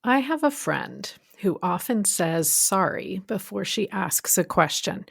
I have a friend who often says sorry before she asks a question.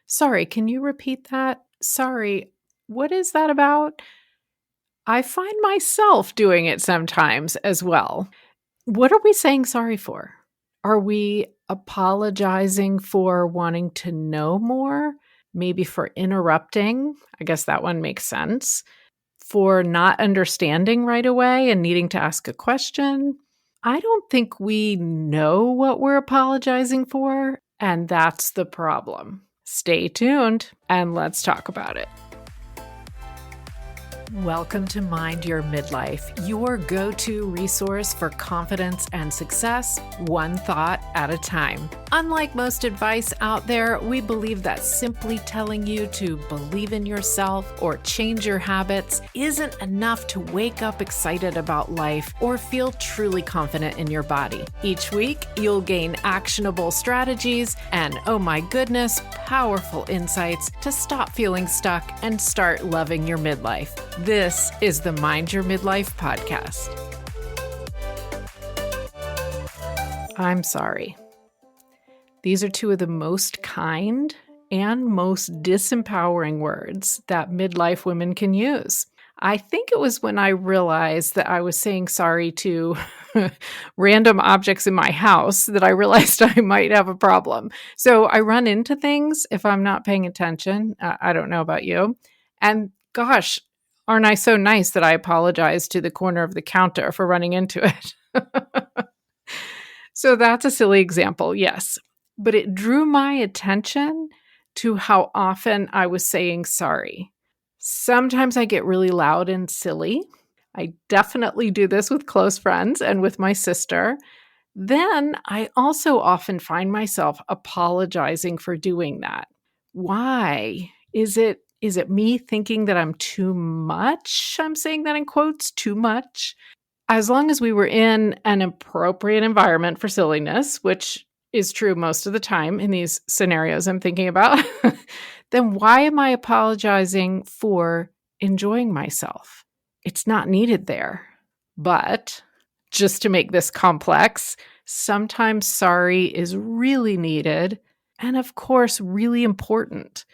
Sorry, can you repeat that? Sorry, what is that about? I find myself doing it sometimes as well. What are we saying sorry for? Are we apologizing for wanting to know more? Maybe for interrupting? I guess that one makes sense. For not understanding right away and needing to ask a question? I don't think we know what we're apologizing for, and that's the problem. Stay tuned and let's talk about it. Welcome to Mind Your Midlife, your go-to resource for confidence and success, one thought at a time. Unlike most advice out there, we believe that simply telling you to believe in yourself or change your habits isn't enough to wake up excited about life or feel truly confident in your body. Each week, you'll gain actionable strategies and, oh my goodness, powerful insights to stop feeling stuck and start loving your midlife. This is the Mind Your Midlife podcast. I'm sorry. These are two of the most kind and most disempowering words that midlife women can use. I think it was when I realized that I was saying sorry to random objects in my house that I realized I might have a problem. So I run into things if I'm not paying attention. I don't know about you. And gosh, aren't I so nice that I apologized to the corner of the counter for running into it? So that's a silly example, yes. But it drew my attention to how often I was saying sorry. Sometimes I get really loud and silly. I definitely do this with close friends and with my sister. Then I also often find myself apologizing for doing that. Why? Is it me thinking that I'm too much? I'm saying that in quotes, too much. As long as we were in an appropriate environment for silliness, which is true most of the time in these scenarios I'm thinking about, then why am I apologizing for enjoying myself? It's not needed there. But just to make this complex, sometimes sorry is really needed and, of course, really important.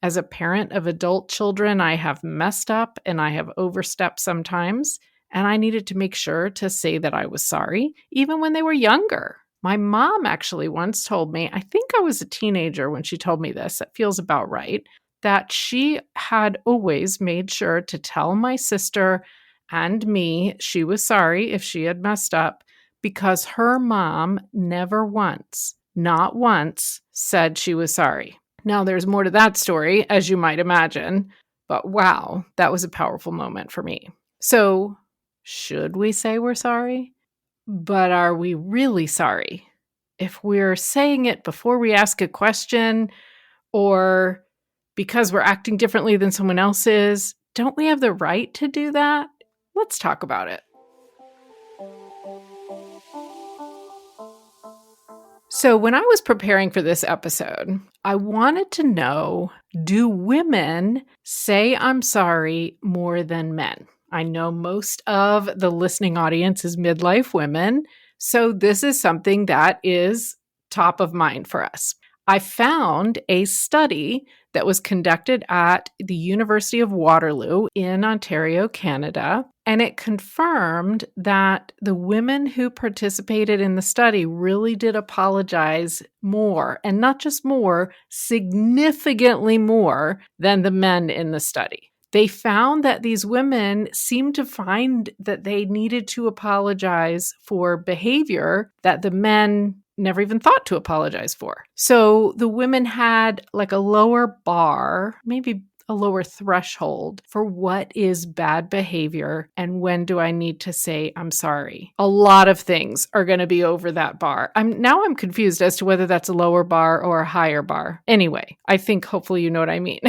As a parent of adult children, I have messed up and I have overstepped sometimes, and I needed to make sure to say that I was sorry, even when they were younger. My mom actually once told me, I think I was a teenager when she told me this, it feels about right, that she had always made sure to tell my sister and me she was sorry if she had messed up because her mom never once, not once, said she was sorry. Now, there's more to that story, as you might imagine, but wow, that was a powerful moment for me. So, should we say we're sorry? But are we really sorry? If we're saying it before we ask a question or because we're acting differently than someone else is, don't we have the right to do that? Let's talk about it. So, when I was preparing for this episode, I wanted to know, do women say I'm sorry more than men? I know most of the listening audience is midlife women, so this is something that is top of mind for us. I found a study that was conducted at the University of Waterloo in Ontario, Canada, and it confirmed that the women who participated in the study really did apologize more, and not just more, significantly more than the men in the study. They found that these women seemed to find that they needed to apologize for behavior that the men never even thought to apologize for. So the women had like a lower bar, maybe a lower threshold for what is bad behavior and when do I need to say I'm sorry. A lot of things are going to be over that bar. I'm confused as to whether that's a lower bar or a higher bar. Anyway, I think hopefully you know what I mean.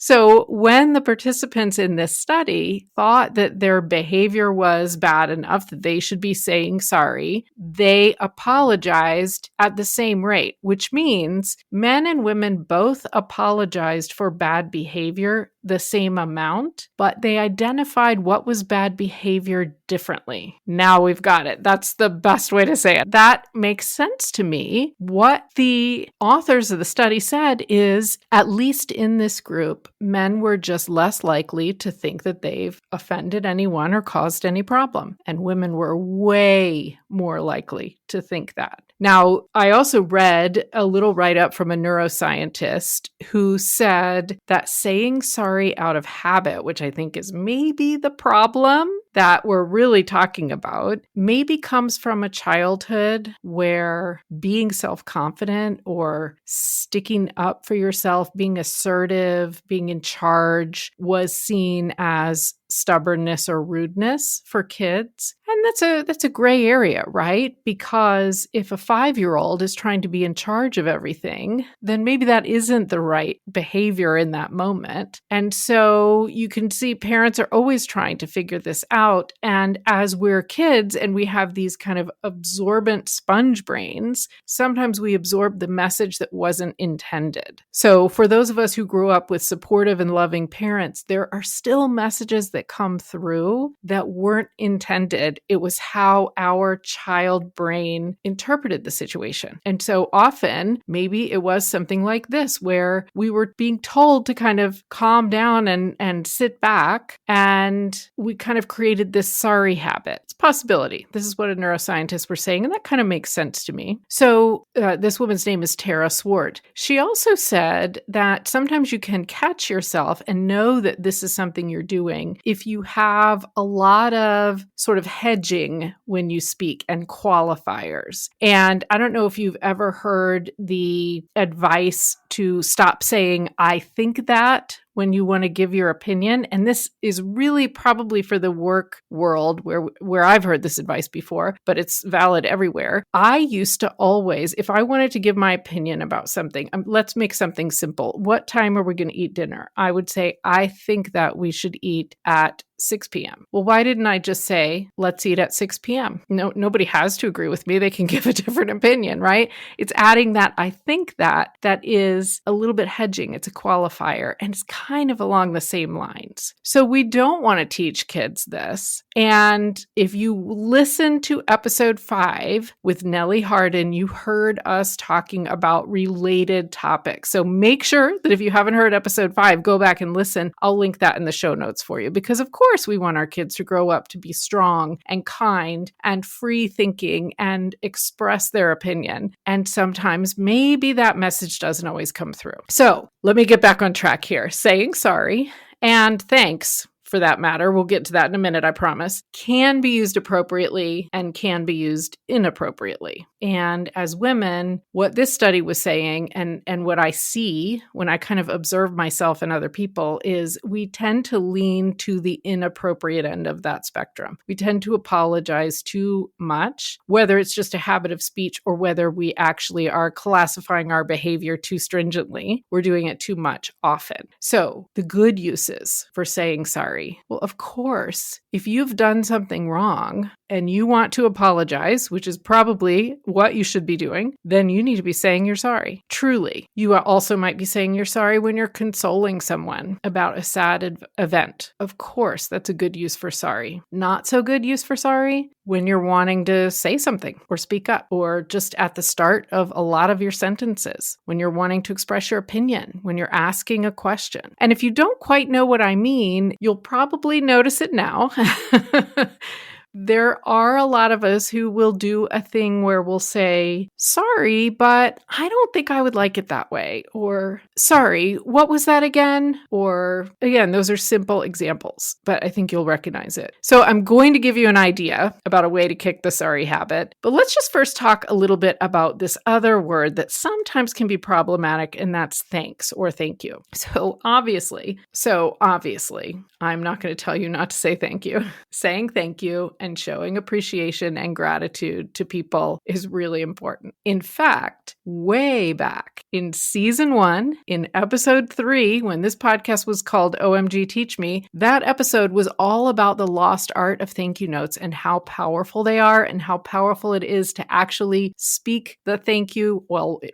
So when the participants in this study thought that their behavior was bad enough that they should be saying sorry, they apologized at the same rate, which means men and women both apologized for bad behavior the same amount, but they identified what was bad behavior differently. Now we've got it. That's the best way to say it. That makes sense to me. What the authors of the study said is, at least in this group, men were just less likely to think that they've offended anyone or caused any problem, and women were way more likely to think that. Now, I also read a little write-up from a neuroscientist who said that saying sorry out of habit, which I think is maybe the problem that we're really talking about, maybe comes from a childhood where being self-confident or sticking up for yourself, being assertive, being in charge was seen as stubbornness or rudeness for kids. And that's a gray area, right? Because if a 5-year-old is trying to be in charge of everything, then maybe that isn't the right behavior in that moment. And so you can see parents are always trying to figure this out. And as we're kids and we have these kind of absorbent sponge brains, sometimes we absorb the message that wasn't intended. So for those of us who grew up with supportive and loving parents, there are still messages that come through that weren't intended. It was how our child brain interpreted the situation. And so often, maybe it was something like this, where we were being told to kind of calm down and sit back, and we kind of created this sorry habit. It's a possibility. This is what a neuroscientist were saying, and that kind of makes sense to me. So this woman's name is Tara Swart. She also said that sometimes you can catch yourself and know that this is something you're doing if you have a lot of sort of hedging when you speak and qualifiers. And I don't know if you've ever heard the advice to stop saying, "I think that," when you want to give your opinion. And this is really probably for the work world where I've heard this advice before, but it's valid everywhere. I used to always, if I wanted to give my opinion about something, let's make something simple. What time are we going to eat dinner? I would say, I think that we should eat at 6 p.m. Well, why didn't I just say, let's eat at 6 p.m.? No, nobody has to agree with me. They can give a different opinion, right? It's adding that I think that is a little bit hedging. It's a qualifier, and it's kind of along the same lines. So we don't want to teach kids this. And if you listen to episode 5 with Nellie Harden, you heard us talking about related topics. So make sure that if you haven't heard episode 5, go back and listen. I'll link that in the show notes for you, because of course we want our kids to grow up to be strong and kind and free thinking and express their opinion. And sometimes maybe that message doesn't always come through. So let me get back on track here. Saying sorry and thanks, for that matter, we'll get to that in a minute, I promise, can be used appropriately and can be used inappropriately. And as women, what this study was saying and what I see when I kind of observe myself and other people is we tend to lean to the inappropriate end of that spectrum. We tend to apologize too much, whether it's just a habit of speech or whether we actually are classifying our behavior too stringently. We're doing it too much often. So the good uses for saying sorry. Well, of course, if you've done something wrong and you want to apologize, which is probably what you should be doing, then you need to be saying you're sorry. Truly. You also might be saying you're sorry when you're consoling someone about a sad event. Of course, that's a good use for sorry. Not so good use for sorry when you're wanting to say something or speak up, or just at the start of a lot of your sentences, when you're wanting to express your opinion, when you're asking a question. And if you don't quite know what I mean, you'll probably notice it now. There are a lot of us who will do a thing where we'll say, sorry, but I don't think I would like it that way. Or, sorry, what was that again? Or, again, those are simple examples, but I think you'll recognize it. So I'm going to give you an idea about a way to kick the sorry habit, but let's just first talk a little bit about this other word that sometimes can be problematic, and that's thanks or thank you. So obviously, I'm not going to tell you not to say thank you. Saying thank you and showing appreciation and gratitude to people is really important. In fact, way back in season 1, in episode 3, when this podcast was called OMG Teach Me, that episode was all about the lost art of thank you notes and how powerful they are and how powerful it is to actually speak the thank you,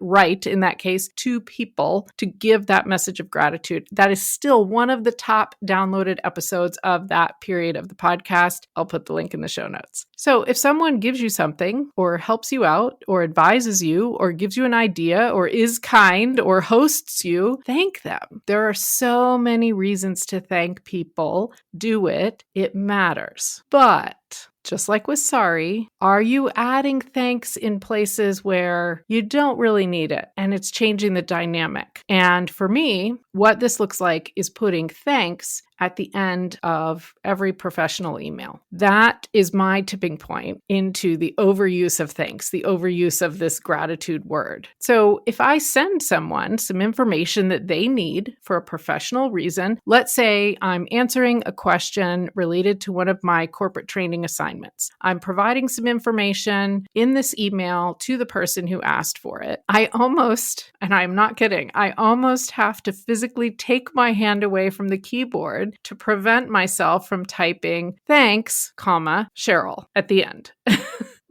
right in that case, to people to give that message of gratitude. That is still one of the top downloaded episodes of that period of the podcast. I'll put the link in the show notes. So if someone gives you something or helps you out or advises you or gives you an idea or is kind or hosts you, thank them. There are so many reasons to thank people. Do it. It matters. But just like with sorry, are you adding thanks in places where you don't really need it and it's changing the dynamic? And for me, what this looks like is putting thanks at the end of every professional email. That is my tipping point into the overuse of thanks, the overuse of this gratitude word. So if I send someone some information that they need for a professional reason, let's say I'm answering a question related to one of my corporate training assignments. I'm providing some information in this email to the person who asked for it. I almost, and I'm not kidding, I almost have to physically take my hand away from the keyboard to prevent myself from typing thanks, Cheryl at the end.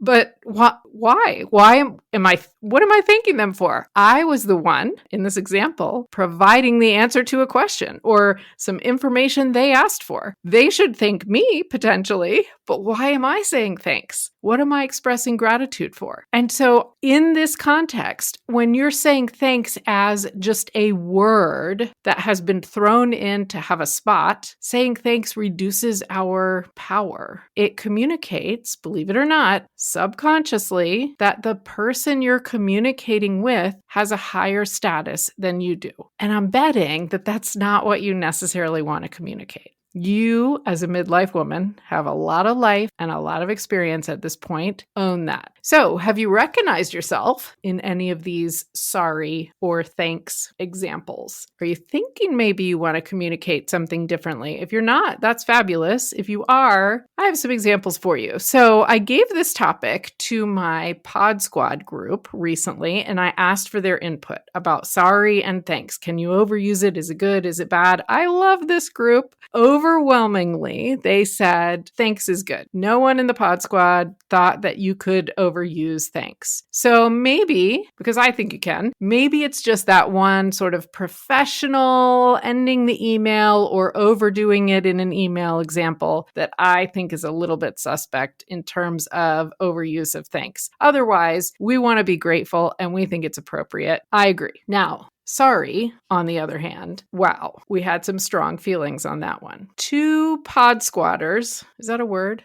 But why? What am I thanking them for? I was the one in this example providing the answer to a question or some information they asked for. They should thank me potentially, but why am I saying thanks? What am I expressing gratitude for? And so in this context, when you're saying thanks as just a word that has been thrown in to have a spot, saying thanks reduces our power. It communicates, believe it or not, subconsciously that the person you're communicating with has a higher status than you do. And I'm betting that that's not what you necessarily want to communicate. You, as a midlife woman, have a lot of life and a lot of experience at this point. Own that. So, have you recognized yourself in any of these sorry or thanks examples? Are you thinking maybe you want to communicate something differently? If you're not, that's fabulous. If you are, I have some examples for you. So, I gave this topic to my Pod Squad group recently, and I asked for their input about sorry and thanks. Can you overuse it? Is it good? Is it bad? I love this group. Overwhelmingly, they said thanks is good. No one in the Pod Squad thought that you could overuse thanks. So maybe, because I think you can, maybe it's just that one sort of professional ending the email or overdoing it in an email example that I think is a little bit suspect in terms of overuse of thanks. Otherwise, we want to be grateful and we think it's appropriate. I agree. Now, sorry, on the other hand, wow, we had some strong feelings on that one. 2 pod squatters, is that a word?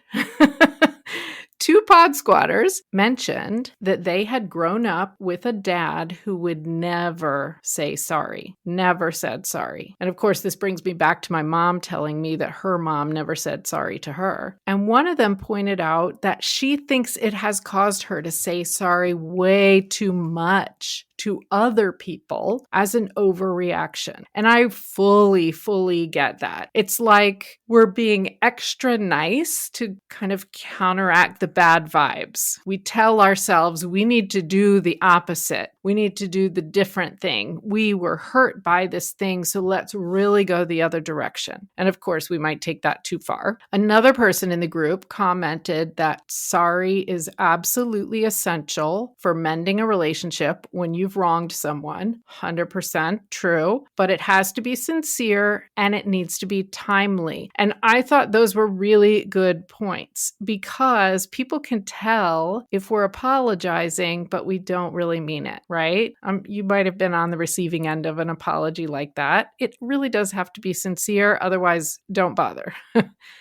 2 pod squatters mentioned that they had grown up with a dad who would never say sorry, never said sorry. And of course, this brings me back to my mom telling me that her mom never said sorry to her. And one of them pointed out that she thinks it has caused her to say sorry way too much to other people as an overreaction. And I fully get that. It's like we're being extra nice to kind of counteract the bad vibes. We tell ourselves we need to do the opposite. We need to do the different thing. We were hurt by this thing, so let's really go the other direction. And of course, we might take that too far. Another person in the group commented that sorry is absolutely essential for mending a relationship when you've wronged someone. 100% true, but it has to be sincere and it needs to be timely. And I thought those were really good points because people can tell if we're apologizing, but we don't really mean it, right? You might have been on the receiving end of an apology like that. It really does have to be sincere. Otherwise, don't bother.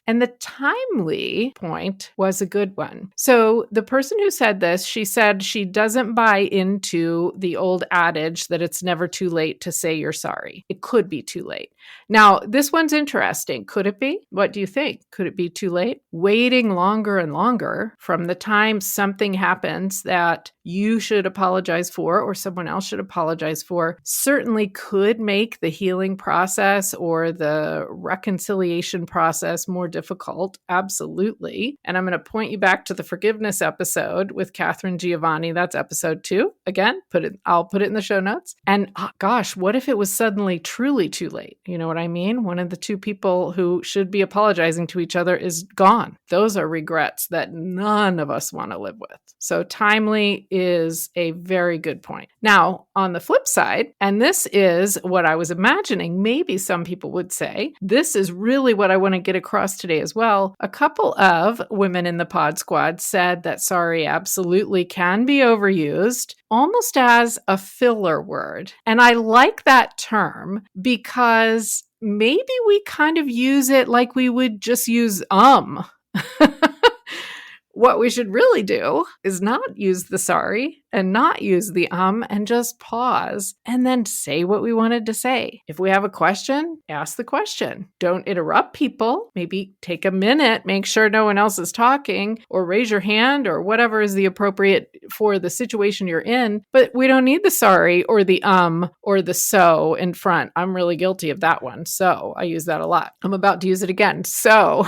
And the timely point was a good one. So the person who said this, she said she doesn't buy into the old adage that it's never too late to say you're sorry. It could be too late. Now, this one's interesting. Could it be? What do you think? Could it be too late? Waiting longer and longer from the time something happens that you should apologize for or someone else should apologize for certainly could make the healing process or the reconciliation process more difficult. Absolutely. And I'm going to point you back to the forgiveness episode with Catherine Giovanni. That's episode 2. Again, I'll put it in the show notes. And gosh, what if it was suddenly truly too late? You know what I mean? One of the two people who should be apologizing to each other is gone. Those are regrets that none of us want to live with. So timely is a very good point. Now, on the flip side, and this is what I was imagining, maybe some people would say, this is really what I want to get across today as well. A couple of women in the Pod Squad said that sorry absolutely can be overused, almost as a filler word. And I like that term because maybe we kind of use it like we would just use What we should really do is not use the sorry and not use the and just pause and then say what we wanted to say. If we have a question, ask the question. Don't interrupt people. Maybe take a minute, make sure no one else is talking, or raise your hand or whatever is the appropriate for the situation you're in. But we don't need the sorry or the or the so in front. I'm really guilty of that one. So I use that a lot. I'm about to use it again. So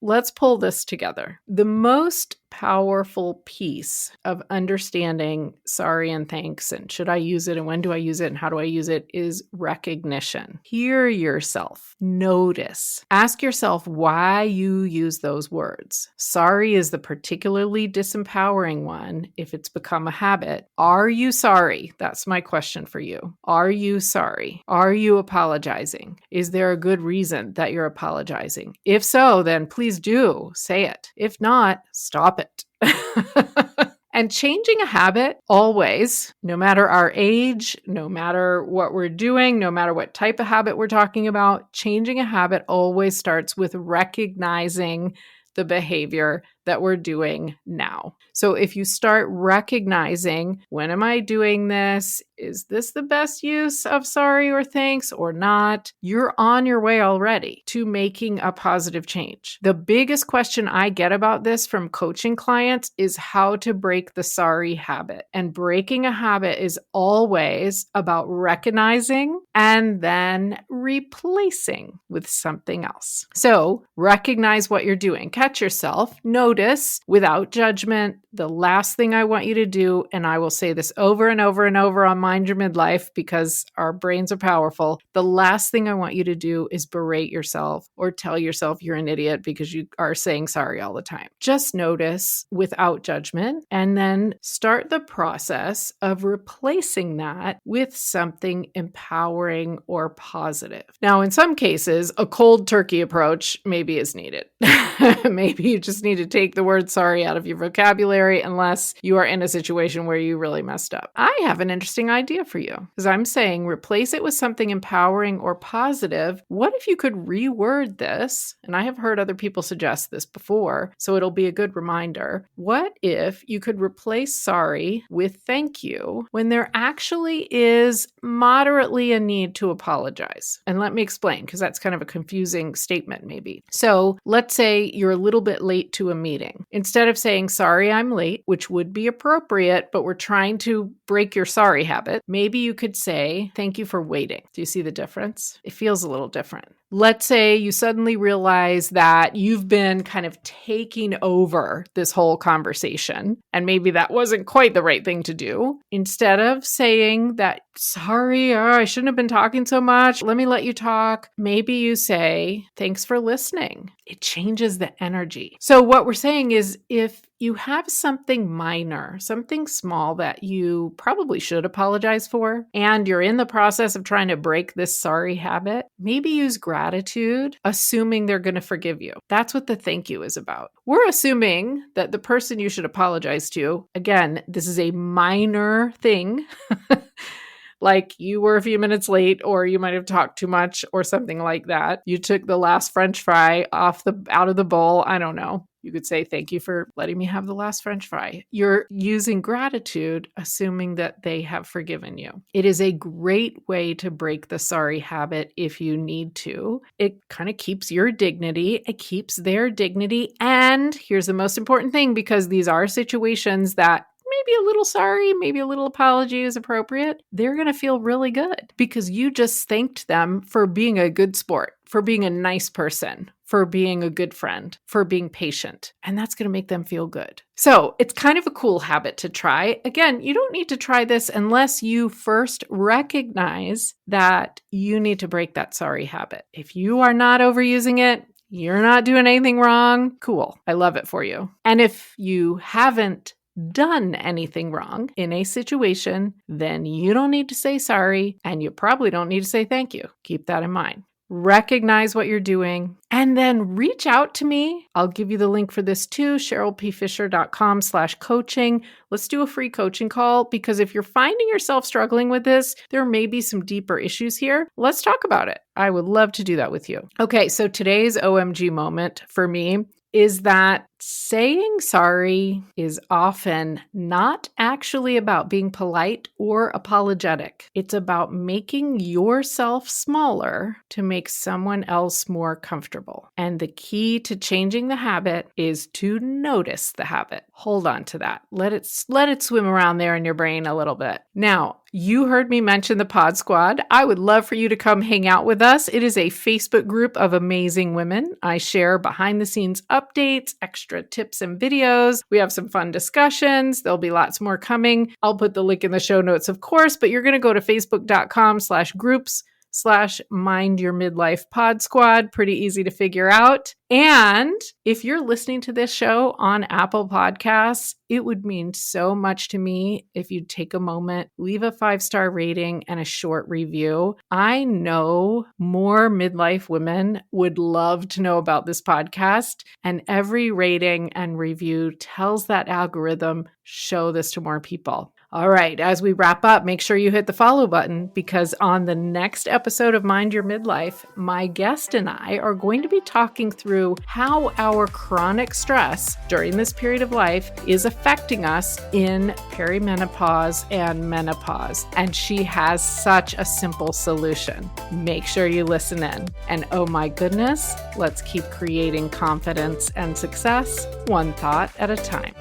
Let's pull this together. The most powerful piece of understanding sorry and thanks and should I use it and when do I use it and how do I use it is recognition. Hear yourself. Notice. Ask yourself why you use those words. Sorry is the particularly disempowering one if it's become a habit. Are you sorry? That's my question for you. Are you sorry? Are you apologizing? Is there a good reason that you're apologizing? If so, then please do say it. If not, stop it. And changing a habit always, no matter our age, no matter what we're doing, no matter what type of habit we're talking about, changing a habit always starts with recognizing the behavior that we're doing now. So if you start recognizing, when am I doing this? Is this the best use of sorry or thanks or not? You're on your way already to making a positive change. The biggest question I get about this from coaching clients is how to break the sorry habit. And breaking a habit is always about recognizing and then replacing with something else. So recognize what you're doing. Catch yourself. Notice without judgment. The last thing I want you to do, and I will say this over and over and over on Mind Your Midlife because our brains are powerful. The last thing I want you to do is berate yourself or tell yourself you're an idiot because you are saying sorry all the time. Just notice without judgment and then start the process of replacing that with something empowering or positive. Now, in some cases, a cold turkey approach maybe is needed. Maybe you just need to take the word sorry out of your vocabulary unless you are in a situation where you really messed up. I have an interesting idea for you because I'm saying replace it with something empowering or positive. What if you could reword this? And I have heard other people suggest this before, so it'll be a good reminder. What if you could replace sorry with thank you when there actually is moderately a need to apologize? And let me explain because that's kind of a confusing statement maybe. So let's say you're a little bit late to a meeting. Instead of saying, sorry, I'm late, which would be appropriate, but we're trying to break your sorry habit, maybe you could say, thank you for waiting. Do you see the difference? It feels a little different. Let's say you suddenly realize that you've been kind of taking over this whole conversation, and maybe that wasn't quite the right thing to do. Instead of saying that, sorry, I shouldn't have been talking so much, let me let you talk, maybe you say, thanks for listening. It changes the energy. So what we're saying is if you have something minor, something small that you probably should apologize for, and you're in the process of trying to break this sorry habit, maybe use gratitude, assuming they're going to forgive you. That's what the thank you is about. We're assuming that the person you should apologize to, again, this is a minor thing, like you were a few minutes late, or you might have talked too much or something like that. You took the last French fry out of the bowl. I don't know. You could say, thank you for letting me have the last French fry. You're using gratitude, assuming that they have forgiven you. It is a great way to break the sorry habit if you need to. It kind of keeps your dignity. It keeps their dignity. And here's the most important thing, because these are situations that maybe a little sorry, maybe a little apology is appropriate. They're going to feel really good because you just thanked them for being a good sport, for being a nice person, for being a good friend, for being patient. And that's going to make them feel good. So it's kind of a cool habit to try. Again, you don't need to try this unless you first recognize that you need to break that sorry habit. If you are not overusing it, you're not doing anything wrong. Cool. I love it for you. And if you haven't done anything wrong in a situation, then you don't need to say sorry, and you probably don't need to say thank you. Keep that in mind. Recognize what you're doing, and then reach out to me. I'll give you the link for this too, CherylPFisher.com/coaching. Let's do a free coaching call, because if you're finding yourself struggling with this, there may be some deeper issues here. Let's talk about it. I would love to do that with you. Okay, so today's OMG moment for me is that saying sorry is often not actually about being polite or apologetic. It's about making yourself smaller to make someone else more comfortable. And the key to changing the habit is to notice the habit. Hold on to that. Let it swim around there in your brain a little bit. Now, you heard me mention the Pod Squad. I would love for you to come hang out with us. It is a Facebook group of amazing women. I share behind the scenes updates, extra tips and videos. We have some fun discussions. There'll be lots more coming. I'll put the link in the show notes, of course, but you're going to go to facebook.com/groups/Mind Your Midlife Pod Squad. Pretty easy to figure out. And if you're listening to this show on Apple Podcasts, it would mean so much to me if you'd take a moment, leave a 5-star rating and a short review. I know more midlife women would love to know about this podcast, and every rating and review tells that algorithm, show this to more people. All right, as we wrap up, make sure you hit the follow button, because on the next episode of Mind Your Midlife, my guest and I are going to be talking through how our chronic stress during this period of life is affecting us in perimenopause and menopause. And she has such a simple solution. Make sure you listen in. And oh my goodness, let's keep creating confidence and success one thought at a time.